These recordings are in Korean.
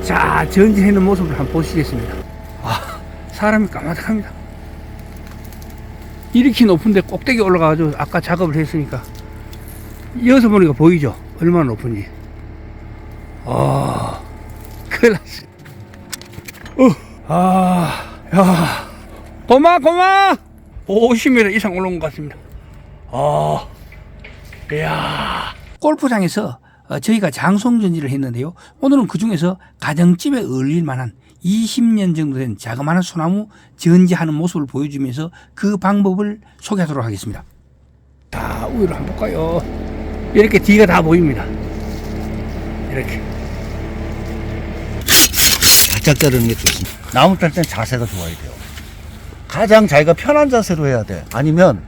자, 전진하는 모습을 한번 보시겠습니다. 아, 사람이 까마득합니다. 이렇게 높은데 꼭대기 올라가가지고 아까 작업을 했으니까 여기서 보니까 보이죠? 얼마나 높은지. 큰일 났어. 야, 고마 50m 이상 올라온 것 같습니다. 이야. 골프장에서 저희가 장송전지를 했는데요. 오늘은 그 중에서 가정집에 어울릴 만한 20년 정도 된 자그마한 소나무 전지하는 모습을 보여주면서 그 방법을 소개하도록 하겠습니다. 자, 위로 한번 볼까요? 이렇게 뒤가 다 보입니다. 이렇게. 바짝 자르는 게 좋습니다. 나무 딸 때는 자세가 좋아야 돼요. 가장 자기가 편한 자세로 해야 돼. 아니면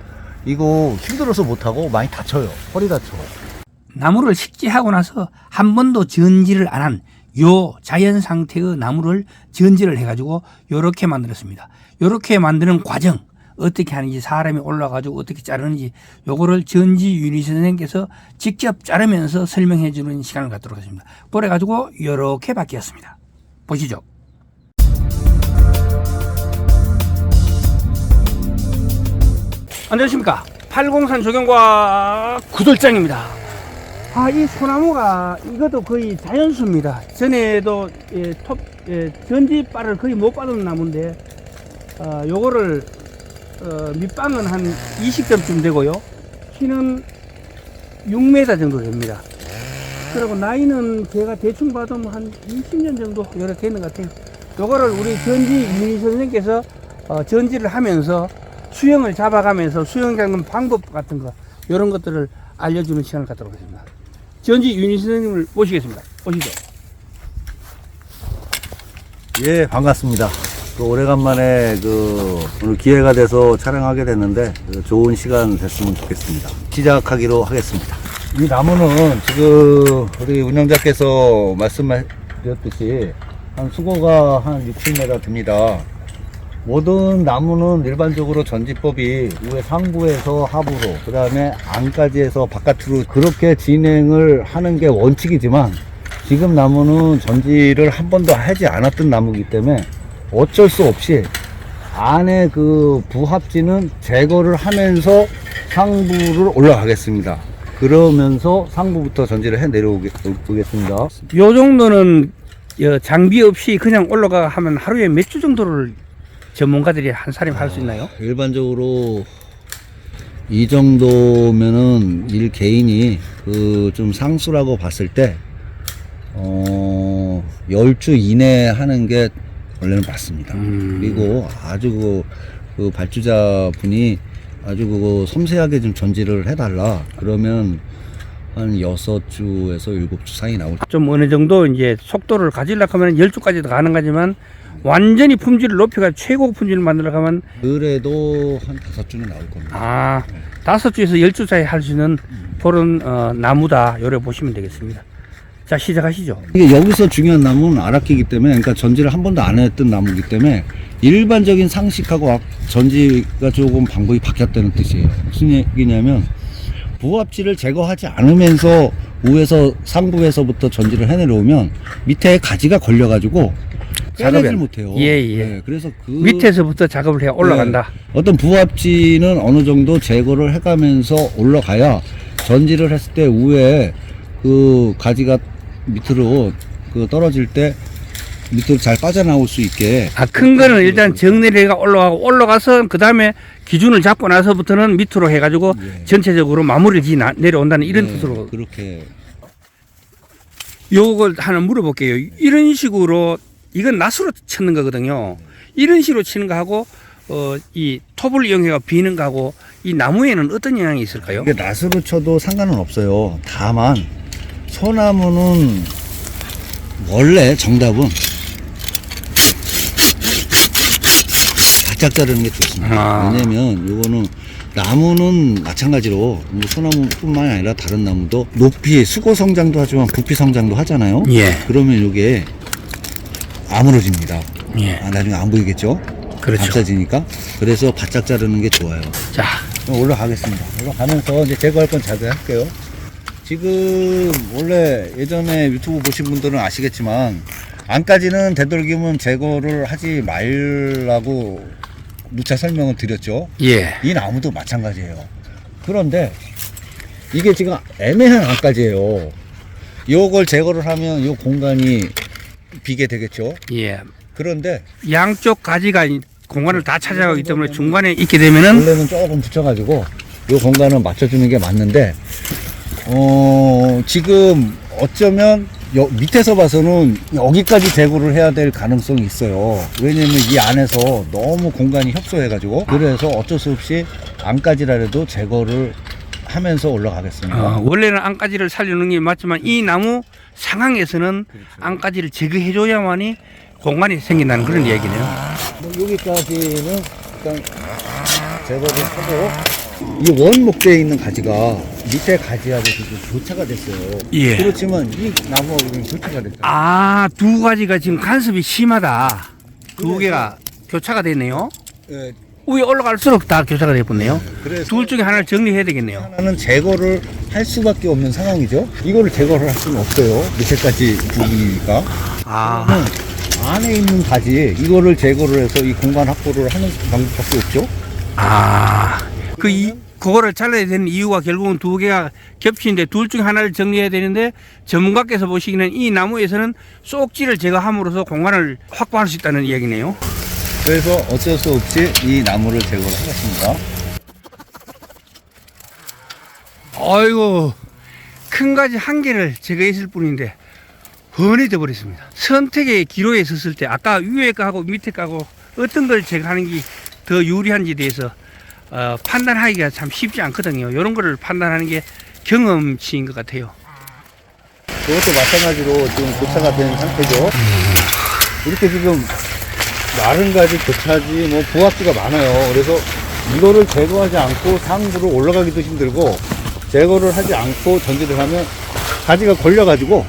이거 힘들어서 못하고 많이 다쳐요. 허리 다쳐. 나무를 식재하고 나서 한 번도 전지를 안 한 요 자연 상태의 나무를 전지를 해가지고 요렇게 만들었습니다. 요렇게 만드는 과정 어떻게 하는지, 사람이 올라가지고 어떻게 자르는지 요거를 전지 윤희 선생님께서 직접 자르면서 설명해 주는 시간을 갖도록 하겠습니다. 그래가지고 요렇게 바뀌었습니다. 보시죠. 안녕하십니까. 803 조경과 구돌장입니다. 이 소나무가 이것도 거의 자연수입니다. 전에도 전지바를 거의 못 받은 나무인데 요거를 밑방은 한 20점쯤 되고요. 키는 6m 정도 됩니다. 그리고 나이는 제가 대충 봐도 한 20년 정도 이렇게 있는 것 같아요. 요거를 우리 전지 윤희 선생님께서 전지를 하면서 수영을 잡아가면서 수영 잡는 방법 같은 거 이런 것들을 알려주는 시간을 갖도록 하겠습니다. 전지 윤희 선생님을 모시겠습니다. 오시죠. 예, 반갑습니다. 오래간만에 오늘 기회가 돼서 촬영하게 됐는데 좋은 시간 됐으면 좋겠습니다. 시작하기로 하겠습니다. 이 나무는 지금 우리 운영자께서 말씀드렸듯이 한 수고가 한 6, 7m 됩니다. 모든 나무는 일반적으로 전지법이 위에 상부에서 하부로, 그 다음에 안까지 해서 바깥으로 그렇게 진행을 하는 게 원칙이지만, 지금 나무는 전지를 한 번도 하지 않았던 나무이기 때문에 어쩔 수 없이 안에 그 부합지는 제거를 하면서 상부를 올라가겠습니다. 그러면서 상부부터 전지를 해 내려오겠습니다. 요 정도는 장비 없이 그냥 올라가 하면 하루에 몇 주 정도를 전문가들이 한 사람이 할 수 있나요? 일반적으로 이 정도면은 일 개인이 좀 상수라고 봤을 때 10주 이내 하는 게 원래는 맞습니다. 그리고 아주 그 발주자 분이 아주 섬세하게 좀 전지를 해달라 그러면 한 6주에서 7주 사이 나올 좀 어느 정도 이제 속도를 가지려고 하면 10주까지도 가능하지만 완전히 품질을 높여가 최고 품질을 만들려고 하면 그래도 한 5주는 나올 겁니다. 5주에서 10주 사이 할 수 있는 그런 나무다. 요래 보시면 되겠습니다. 자, 시작하시죠. 이게 여기서 중요한 나무는 아라키이기 때문에, 그러니까 전지를 한 번도 안 했던 나무이기 때문에 일반적인 상식하고 전지가 조금 방법이 바뀌었다는 뜻이에요. 무슨 얘기냐면 부합지를 제거하지 않으면서 위에서 상부에서부터 전지를 해내려오면 밑에 가지가 걸려가지고 작업을 못해요. 예. 네, 그래서 밑에서부터 작업을 해 올라간다. 네, 어떤 부합지는 어느 정도 제거를 해가면서 올라가야 전지를 했을 때 위에 그 가지가 밑으로 떨어질 때 밑으로 잘 빠져나올 수 있게. 큰 거는 일단 정리가 올라가서 그 다음에 기준을 잡고 나서부터는 밑으로 해가지고 전체적으로 마무리를 내려온다는 이런 뜻으로. 그렇게. 요걸 하나 물어볼게요. 이런 식으로 이건 낫으로 치는 거거든요. 이런 식으로 치는 거하고 이 톱을 이용해서 비는 거하고 이 나무에는 어떤 영향이 있을까요? 이게 낫으로 쳐도 상관은 없어요. 다만 소나무는 원래 정답은 바짝 자르는 게 좋습니다. 왜냐면 요거는 나무는 마찬가지로 뭐 소나무뿐만 아니라 다른 나무도 높이 수고 성장도 하지만 부피 성장도 하잖아요. 예. 그러면 요게 아물어집니다. 예. 나중에 안 보이겠죠? 그렇죠. 감싸지니까. 그래서 바짝 자르는 게 좋아요. 자, 그럼 올라가겠습니다. 올라가면서 이제 제거할 건 자제할게요. 지금 원래 예전에 유튜브 보신 분들은 아시겠지만 안까지는 되도록이면 제거를 하지 말라고 누차 설명을 드렸죠. 예. 이 나무도 마찬가지예요. 그런데 이게 지금 애매한 안까지예요. 요걸 제거를 하면 요 공간이 비게 되겠죠. 예. 그런데 양쪽 가지가 공간을 다 차지하기 때문에 중간에 있게 되면은 원래는 조금 붙여가지고 요 공간을 맞춰주는 게 맞는데 지금 어쩌면 밑에서 봐서는 여기까지 제거를 해야 될 가능성이 있어요. 왜냐면 이 안에서 너무 공간이 협소해가지고 그래서 어쩔 수 없이 안까지라도 제거를 하면서 올라가겠습니다. 원래는 안가지를 살려는 게 맞지만 이 나무 상황에서는 안가지를 제거해줘야만이 공간이 생긴다는 그런 얘기네요. 뭐 여기까지는 일단 제거를 하고 이 원목대에 있는 가지가 밑에 가지하고 지금 교차가 됐어요. 예. 그렇지만 이 나무하고 지금 교차가 됐죠. 두 가지가 지금 간섭이 심하다. 두 개가 교차가 됐네요. 예, 위에 올라갈수록 다 교차가 되었네요. 그래서 둘 중에 하나를 정리해야 되겠네요. 하나는 제거를 할 수밖에 없는 상황이죠. 이거를 제거를 할 수는 없어요. 밑에까지 부분이니까. 그러면 안에 있는 가지 이거를 제거를 해서 이 공간 확보를 하는 방법밖에 없죠. 그거를 잘라야 되는 이유가 결국은 두 개가 겹치는데 둘 중에 하나를 정리해야 되는데 전문가께서 보시기에는 이 나무에서는 쏙지를 제거함으로써 공간을 확보할 수 있다는 이야기네요. 그래서 어쩔 수 없이 이 나무를 제거를 하겠습니다. 아이고, 큰 가지 한 개를 제거했을 뿐인데 훤히 돼버렸습니다. 선택의 기로에 섰을 때 아까 위에 거하고 밑에 거하고 어떤 걸 제거하는 게 더 유리한지에 대해서 판단하기가 참 쉽지 않거든요. 이런 거를 판단하는 게 경험치인 것 같아요. 그것도 마찬가지로 지금 교차가 된 상태죠. 이렇게 지금 마른 가지, 교차지, 뭐 부합지가 많아요. 그래서 이거를 제거하지 않고 상부로 올라가기도 힘들고 제거를 하지 않고 전지를 하면 가지가 걸려가지고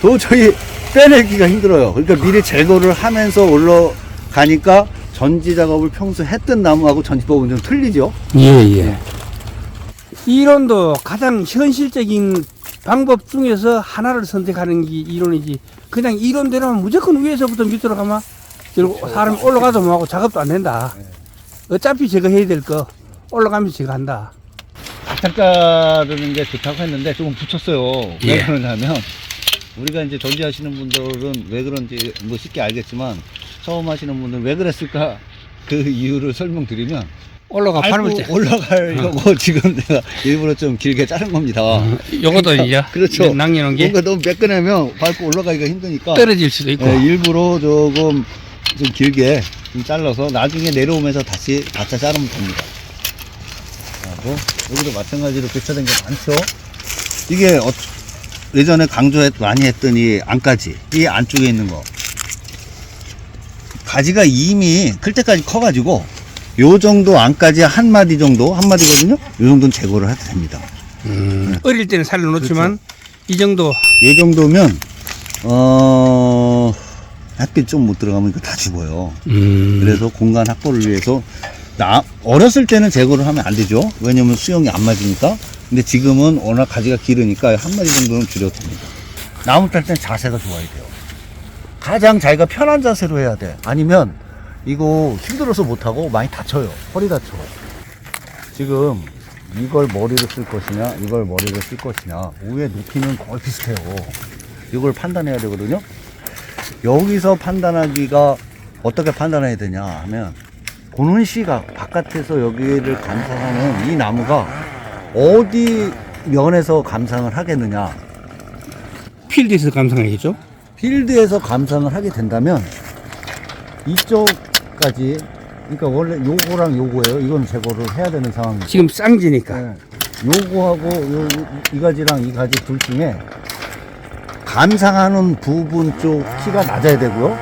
도저히 빼내기가 힘들어요. 그러니까 미리 제거를 하면서 올라가니까 전지 작업을 평소 했던 나무하고 전지법은 좀 틀리죠. 예. 이론도 가장 현실적인 방법 중에서 하나를 선택하는 게 이론이지. 그냥 이론대로 하면 무조건 위에서부터 밑으로 가면 결국 사람이 올라가도 뭐하고 작업도 안 된다. 어차피 제거해야 될 거 올라가면서 제거한다. 바짝 자르는 게 좋다고 했는데 조금 붙였어요. 예. 왜 그러냐면 우리가 이제 전지하시는 분들은 왜 그런지 뭐 쉽게 알겠지만 처음 하시는 분들은 왜 그랬을까 그 이유를 설명드리면 올라가 팔을 때. 올라가려고 지금 내가 일부러 좀 길게 자른 겁니다. 요것도 이제 그렇죠. 남겨놓은 게 뭔가 너무 매끈하면 밟고 올라가기가 힘드니까 떨어질 수도 있고. 일부러 조금 좀 길게 좀 잘라서 나중에 내려오면서 다시 바짝 자르면 됩니다. 하고 여기도 마찬가지로 교차된 게 많죠. 이게 예전에 많이 했던 이 안가지, 이 안쪽에 있는 거 가지가 이미 클 때까지 커가지고 요 정도 안까지 한 마디거든요. 요 정도는 제거를 해도 됩니다. 어릴 때는 살려놓지만 그렇죠. 이 정도. 이 정도면 햇빛 좀 못 들어가면 이거 다 죽어요. 그래서 공간 확보를 위해서 어렸을 때는 제거를 하면 안 되죠. 왜냐면 수영이 안 맞으니까. 근데 지금은 워낙 가지가 길으니까 한 마디 정도는 줄여도 됩니다. 나무 딸 때는 자세가 좋아야 돼요. 가장 자기가 편한 자세로 해야 돼. 아니면 이거 힘들어서 못하고 많이 다쳐요. 허리 다쳐. 지금 이걸 머리를 쓸 것이냐 이걸 머리를 쓸 것이냐 위에 높이는 거의 비슷해요. 이걸 판단해야 되거든요. 여기서 판단하기가 어떻게 판단해야 되냐 하면 보는 시각 바깥에서 여기를 감상하는 이 나무가 어디 면에서 감상을 하겠느냐. 필드에서 감상하겠죠? 필드에서 감상을 하게 된다면 이쪽까지, 그러니까 원래 요거랑 요거예요. 이건 제거를 해야 되는 상황이죠. 지금 쌍지니까. 네. 요거하고 이 가지랑 이 가지 둘 중에 감상하는 부분 쪽 키가 낮아야 되고요.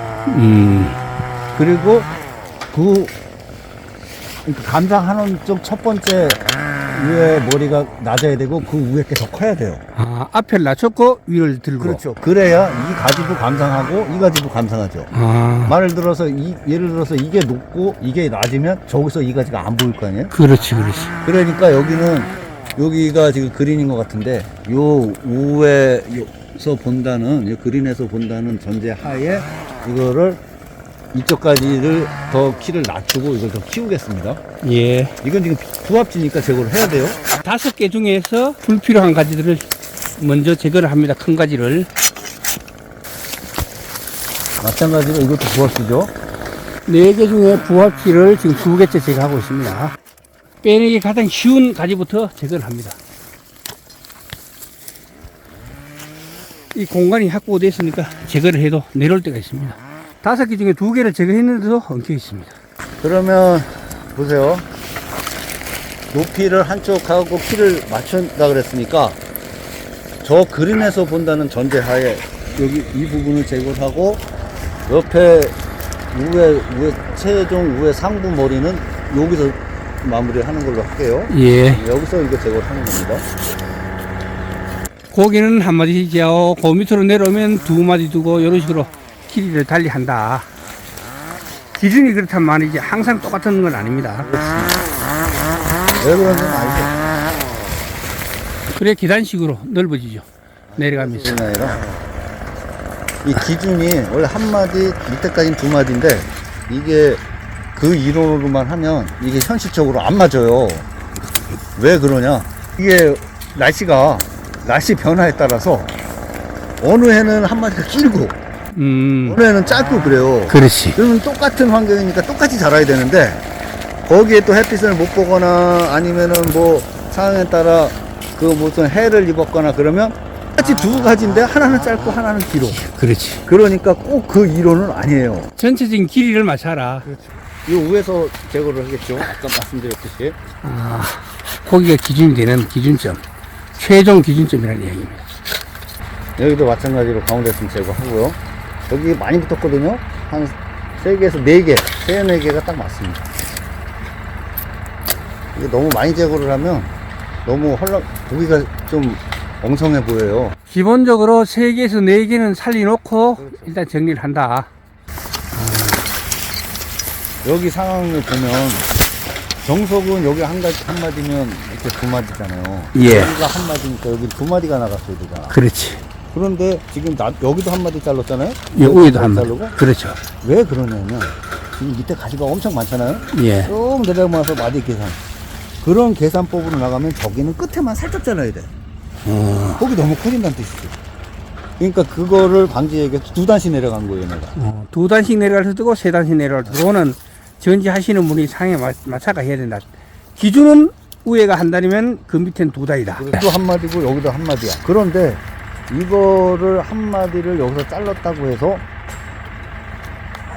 그리고 그러니까 감상하는 쪽 첫 번째 위에 머리가 낮아야 되고 그 위에 게 더 커야 돼요. 앞을 낮췄고 위를 들고. 그렇죠. 그래야 이 가지도 감상하고 이 가지도 감상하죠. 예를 들어서 이게 높고 이게 낮으면 저기서 이 가지가 안 보일 거 아니에요? 그렇지. 그러니까 여기가 지금 그린인 것 같은데 요 우에 본다는, 이 그린에서 본다는 전제 하에 이거를 이쪽까지를 더 키를 낮추고 이걸 더 키우겠습니다. 예. 이건 지금 부합지니까 제거를 해야 돼요. 5개 중에서 불필요한 가지들을 먼저 제거를 합니다. 큰 가지를. 마찬가지로 이것도 부합지죠. 4개 중에 부합지를 지금 2개째 제거하고 있습니다. 빼내기 가장 쉬운 가지부터 제거를 합니다. 이 공간이 확보됐으니까 제거를 해도 내려올 때가 있습니다. 5개 중에 2개를 제거했는데도 엉켜 있습니다. 그러면 보세요. 높이를 한쪽하고 키를 맞춘다 그랬으니까 저 그린에서 본다는 전제하에 여기 이 부분을 제거를 하고 옆에 우에 최종 우에 상부 머리는 여기서 마무리하는 걸로 할게요. 예. 여기서 이거 제거를 하는 겁니다. 고기는 한 마디 지하고 그 밑으로 내려오면 2마디 두고 이런 식으로 길이를 달리 한다. 기준이 그렇단 말이지 항상 똑같은 건 아닙니다. 왜 그런지는 알죠. 그래 계단식으로 넓어지죠. 내려가면서. 그게 아니라 이 기준이 원래 한 마디 밑에까지는 2마디인데 이게 그 이론으로만 하면 이게 현실적으로 안 맞아요. 왜 그러냐? 이게 날씨 변화에 따라서 어느 해는 한 마디가 길고 어느 해는 짧고 그래요. 그렇지. 그러면 똑같은 환경이니까 똑같이 자라야 되는데 거기에 또 햇빛을 못 보거나 아니면은 뭐 상황에 따라 그 무슨 해를 입었거나 그러면 똑같이 2가지인데 하나는 짧고 하나는 길어. 그렇지. 그러니까 꼭 그 이론은 아니에요. 전체적인 길이를 맞춰라. 이 위에서 제거를 하겠죠. 아까 말씀드렸듯이. 아, 고기가 기준이 되는 기준점. 최종 기준점이라는 이야기입니다. 여기도 마찬가지로 가운데서 제거하고요. 여기 많이 붙었거든요. 한 3개에서 4개, 3, 4개가 딱 맞습니다. 이게 너무 많이 제거를 하면 너무 고기가 좀 엉성해 보여요. 기본적으로 3개에서 4개는 살려놓고 일단 정리를 한다. 여기 상황을 보면 정석은 여기 한 마디면 이렇게 2마디잖아요. 예. 여기가 한 마디니까 여기 2마디가 나갔어야 되잖아. 그렇지. 그런데 지금 여기도 한 마디 잘랐잖아요. 예, 위에도 한 마디. 자르고. 그렇죠. 왜 그러냐면 지금 밑에 가시가 엄청 많잖아요. 예. 쭉 내려가면서 마디 계산. 그런 계산법으로 나가면 저기는 끝에만 살짝 잘라야 돼. 거기 너무 커진다는 뜻이지. 그러니까 그거를 방지하기 위해서 2단씩 내려간 거예요, 내가. 2단씩 내려갈 수도 있고 3단씩 내려갈 수도 있고 그거는 전지하시는 분이 상에 맞춰가 해야 된다. 기준은 위에가 한 단이면 그 밑에는 2단이다. 여기도 한 마디고 여기도 한 마디야. 그런데 이거를 한 마디를 여기서 잘랐다고 해서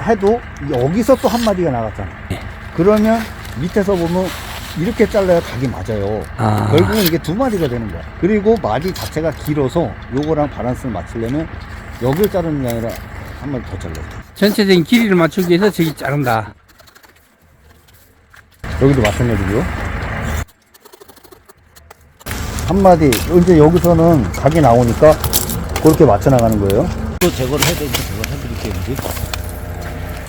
해도 여기서 또 한 마디가 나갔잖아. 예. 그러면 밑에서 보면 이렇게 잘라야 각이 맞아요. 결국은 이게 2마디가 되는 거야. 그리고 마디 자체가 길어서 요거랑 바란스를 맞추려면 여기를 자르는 게 아니라 한 마디 더 잘라야 돼. 전체적인 길이를 맞추기 위해서 저기 자른다. 여기도 마찬가지고요. 한 마디 이제 여기서는 각이 나오니까 그렇게 맞춰 나가는 거예요. 또 제거를 해야 되니까 제거를 해드릴게요. 이제.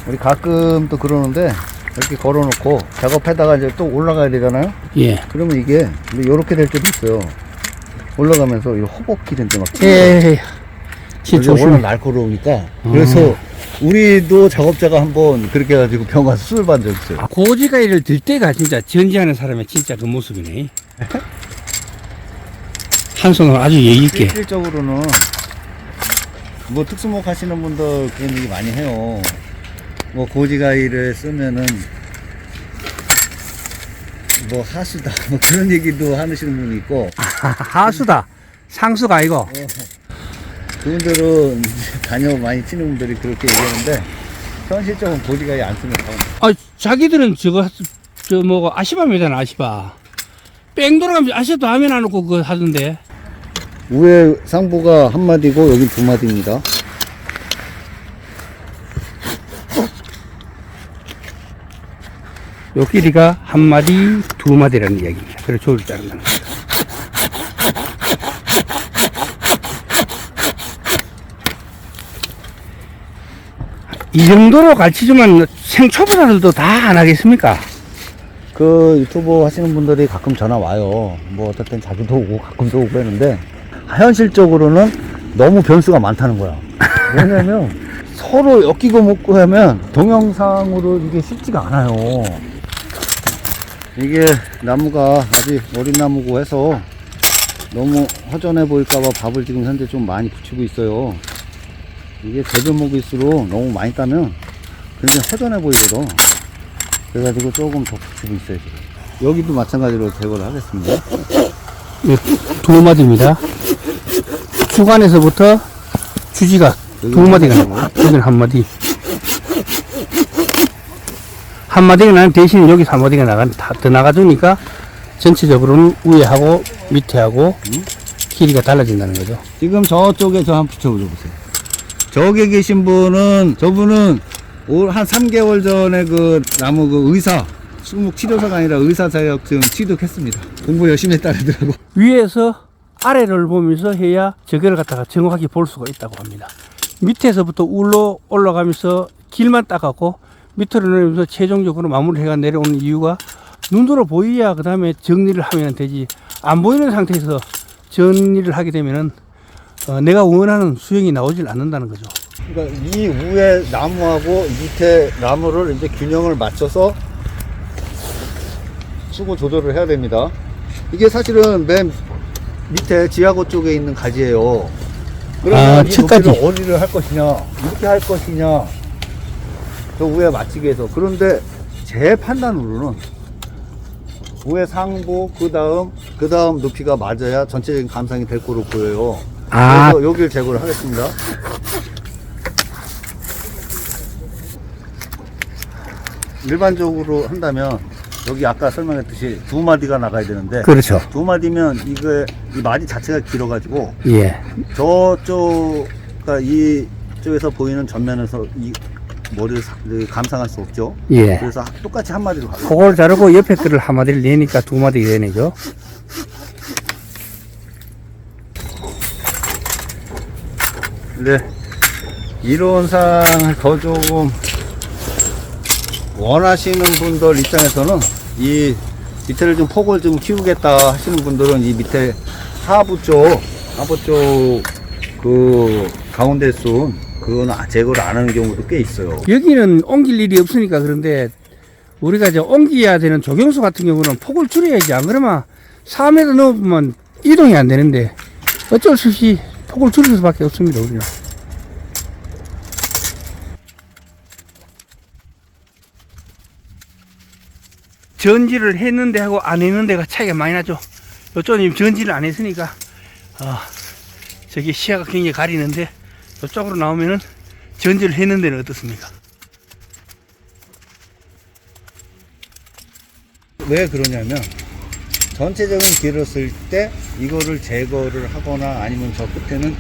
우리 가끔 또 그러는데 이렇게 걸어놓고 작업하다가 이제 또 올라가야 되잖아요. 예. 그러면 이게 이렇게 될 때도 있어요. 올라가면서 이 허벅지 된데 막. 에이. 진짜 워낙 조심해. 날카로우니까. 그래서 우리도 작업자가 한번 그렇게 해가지고 병 가서 수술 받은 적 있어요. 고지가이를 들 때가 진짜 전지하는 사람의 진짜 그 모습이네. 한 손으로 아주 예의 있게. 실질적으로는 뭐 특수목 하시는 분들 그런 얘기 많이 해요. 뭐 고지가이를 쓰면은 뭐 하수다 뭐 그런 얘기도 하시는 분이 있고 하수다. 상수가 아니고. 그분들은 다녀 많이 치는 분들이 그렇게 얘기하는데 현실적으로 고지가이 안 쓰면 다 아, 자기들은 뭐고 아시바매잖아, 아시바. 뺑 돌아가면서 아시도 하면 안 놓고 그거 하던데. 위에 상부가 한 마디고 여기 2마디입니다. 요 길이가 한 마디, 2마디라는 이야기입니다. 그래서 조를 자른다는 거죠. 이 정도로 가르치지만 생초보자들도 다 안 하겠습니까? 그 유튜브 하시는 분들이 가끔 전화 와요. 뭐 어떨 땐 자기도 오고 가끔도 오고 그러는데 현실적으로는 너무 변수가 많다는 거야. 왜냐면 서로 엮이고 묶고 하면 동영상으로 이게 쉽지가 않아요. 이게 나무가 아직 어린 나무고 해서 너무 허전해 보일까봐 밥을 지금 현재 좀 많이 붙이고 있어요. 이게 대변목일수록 너무 많이 따면 굉장히 허전해 보이거든. 그래가지고 조금 더 붙이고 있어요 지금. 여기도 마찬가지로 제거를 하겠습니다. 네, 두 마디입니다. 주간에서부터 주지가 두 마디가 나와요. 여기는 한 마디. 한 마디가 나는 대신 여기서 한 마디가 더 나가주니까 전체적으로는 위에 하고 밑에 하고 길이가 달라진다는 거죠. 지금 저쪽에 저 한번 붙여보세요. 저기 계신 분은, 저분은 올 한 3개월 전에 그 나무 그 의사, 수목 치료사가 아니라 의사 자격증 취득했습니다. 공부 열심히 했다더라고. 위에서 아래를 보면서 해야 저거를 갖다가 정확하게 볼 수가 있다고 합니다. 밑에서부터 울로 올라가면서 길만 따갖고 밑으로 내려오면서 최종적으로 마무리해가 내려오는 이유가 눈으로 보여야 그 다음에 정리를 하면 되지, 안 보이는 상태에서 정리를 하게 되면은 내가 원하는 수영이 나오질 않는다는 거죠. 그러니까 이 위에 나무하고 밑에 나무를 이제 균형을 맞춰서 수고 조절을 해야 됩니다. 이게 사실은 맨 밑에 지하고 쪽에 있는 가지예요. 그러면 이 층까지. 높이를 어디를 할 것이냐, 이렇게 할 것이냐, 저 위에 맞추기 위해서. 그런데 제 판단으로는 위에 상부 그 다음 높이가 맞아야 전체적인 감상이 될 거로 보여요. 그래서 여기를 제거를 하겠습니다. 일반적으로 한다면 여기 아까 설명했듯이 두 마디가 나가야 되는데, 그렇죠. 두 마디면 이게 이 마디 자체가 길어가지고 예. 저쪽, 그러니까 이쪽에서 보이는 전면에서 이 머리를 감상할 수 없죠. 예. 그래서 똑같이 한 마디로 가요. 그걸 자르고 옆에 거를 한 마디를 내니까 두 마디 내내죠. 근데 이론상 더 조금 원하시는 분들 입장에서는 이 밑에를 좀 폭을 좀 키우겠다 하시는 분들은 이 밑에 하부 쪽 그 가운데 순 그거는 제거를 안 하는 경우도 꽤 있어요. 여기는 옮길 일이 없으니까. 그런데 우리가 이제 옮겨야 되는 조경수 같은 경우는 폭을 줄여야지. 안 그러면 4m 넘으면 이동이 안 되는데 어쩔 수 없이 폭을 줄일 수밖에 없습니다, 우리는. 전지를 했는데 하고 안 했는데가 차이가 많이 나죠. 이쪽은 전지를 안 했으니까 저기 시야가 굉장히 가리는데, 이쪽으로 나오면은 전지를 했는 데는 어떻습니까? 왜 그러냐면 전체적인 길을 쓸 때 이거를 제거를 하거나 아니면 저 끝에는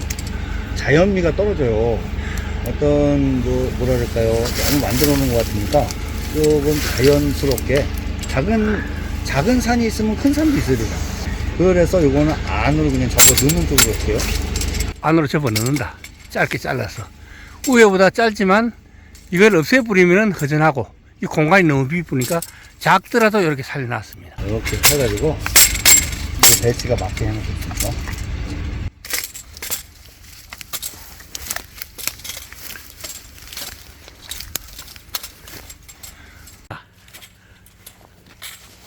자연미가 떨어져요. 어떤 뭐라 그럴까요? 너무 만들어 놓은 것 같으니까 조금 자연스럽게 작은 산이 있으면 큰 산도 있어야 되잖아. 그래서 요거는 안으로 그냥 접어 넣는 쪽으로 해요. 안으로 접어 넣는다. 짧게 잘라서. 우회보다 짧지만 이걸 없애버리면 허전하고 이 공간이 너무 비쁘니까 작더라도 이렇게 살려놨습니다. 이렇게 해가지고 배치가 맞게 해놓겠습니다.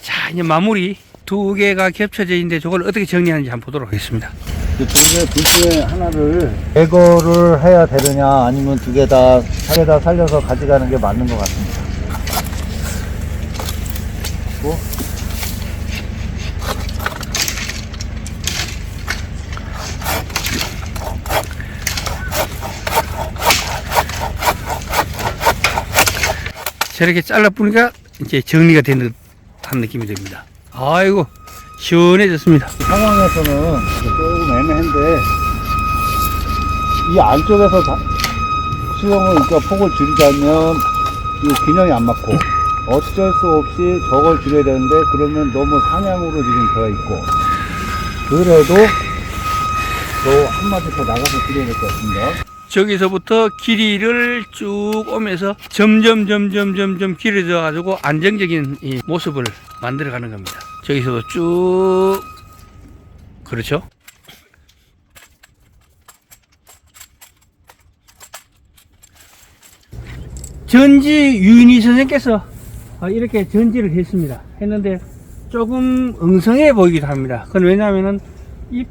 자, 이제 마무리. 두 개가 겹쳐져 있는데 저걸 어떻게 정리하는지 한번 보도록 하겠습니다. 둘 중에 하나를 제거를 해야 되느냐 아니면 두 개 다 살려서 가져가는 게 맞는 것 같습니다. 그리고 저렇게 잘라보니까 이제 정리가 된 듯한 느낌이 듭니다. 아이고, 시원해졌습니다. 이 상황에서는 조금 애매한데 이 안쪽에서 수영을 그러니까 폭을 줄이자면 이 균형이 안 맞고 어쩔 수 없이 저걸 줄여야 되는데 그러면 너무 상향으로 지금 되어 있고, 그래도 또 한 마디 더 나가서 줄여야 될 것 같습니다. 저기서부터 길이를 쭉 오면서 점점 길어져 가지고 안정적인 이 모습을 만들어 가는 겁니다. 저기서도 쭉, 그렇죠? 전지 유인희 선생께서 이렇게 전지를 했는데 조금 엉성해 보이기도 합니다. 그건 왜냐하면은 이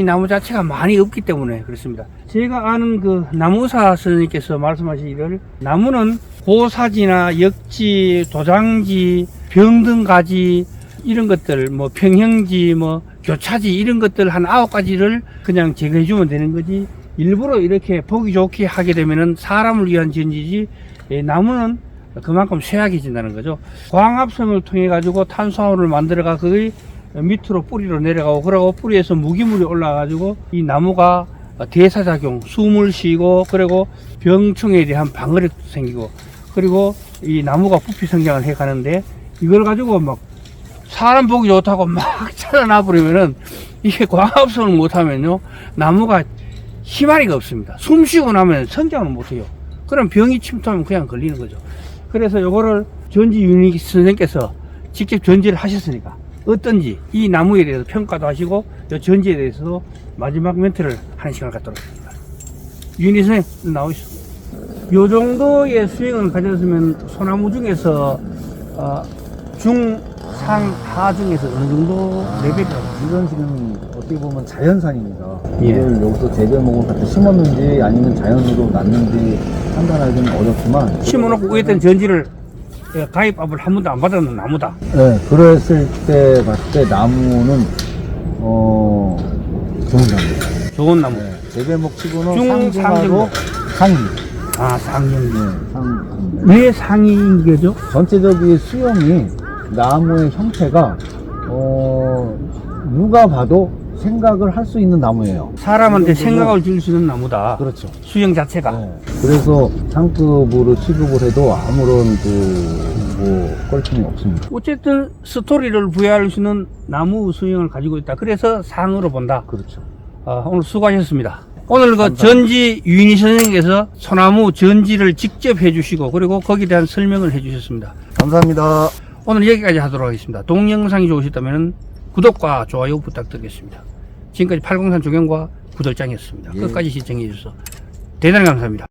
나무 자체가 많이 없기 때문에 그렇습니다. 제가 아는 그 나무사 선생님께서 말씀하시기를 나무는 고사지나 역지, 도장지, 병등가지 이런 것들, 뭐 평형지, 뭐 교차지 이런 것들 한 9가지를 그냥 제거해 주면 되는 거지, 일부러 이렇게 보기 좋게 하게 되면은 사람을 위한 전지지, 나무는 그만큼 쇠약해진다는 거죠. 광합성을 통해 가지고 탄수화물을 만들어가 거의 밑으로 뿌리로 내려가고, 그러고 뿌리에서 무기물이 올라가지고 이 나무가 대사작용, 숨을 쉬고, 그리고 병충해에 대한 방어력도 생기고, 그리고 이 나무가 부피 성장을 해 가는데, 이걸 가지고 막 사람 보기 좋다고 막 잘라놔 버리면은, 이게 광합성을 못하면요 나무가 희망이가 없습니다. 숨 쉬고 나면 성장을 못해요. 그럼 병이 침투하면 그냥 걸리는 거죠. 그래서 요거를 전지 유인희 선생께서 직접 전지를 하셨으니까 어떤지 이 나무에 대해서 평가도 하시고, 이 전지에 대해서도 마지막 멘트를 하는 시간을 갖도록 하겠습니다. 유인희 선생님 나오시죠. 요 정도의 수행을 가졌으면 소나무 중에서 중, 상, 하 중에서 어느 정도 레벨이라고? 이건 지금 어떻게 보면 자연산입니다. 예. 이걸 여기서 재배목을 갖다 심었는지 아니면 자연으로 났는지 판단하기는 어렵지만, 심어놓고 위에 전지를 가입압을 한 번도 안 받았는 나무다. 네, 그랬을 때 봤을 때 나무는 좋은 나무입니다. 좋은 나무. 네, 재배목 치고는 중, 상중하로 상위. 아, 상형. 네, 상. 왜 상인 거죠? 전체적인 수영이 나무의 형태가 누가 봐도 생각을 할 수 있는 나무예요. 사람한테 생각을 줄 수 있는 나무다. 그렇죠. 수영 자체가. 네. 그래서 상급으로 취급을 해도 아무런 껄침이 없습니다. 어쨌든 스토리를 부여할 수 있는 나무 수영을 가지고 있다. 그래서 상으로 본다. 그렇죠. 오늘 수고하셨습니다. 오늘 그 전지 유인희 선생님께서 소나무 전지를 직접 해주시고, 그리고 거기에 대한 설명을 해주셨습니다. 감사합니다. 오늘 여기까지 하도록 하겠습니다. 동영상이 좋으셨다면 구독과 좋아요 부탁드리겠습니다. 지금까지 803 조경과 구들장이었습니다. 예. 끝까지 시청해 주셔서 대단히 감사합니다.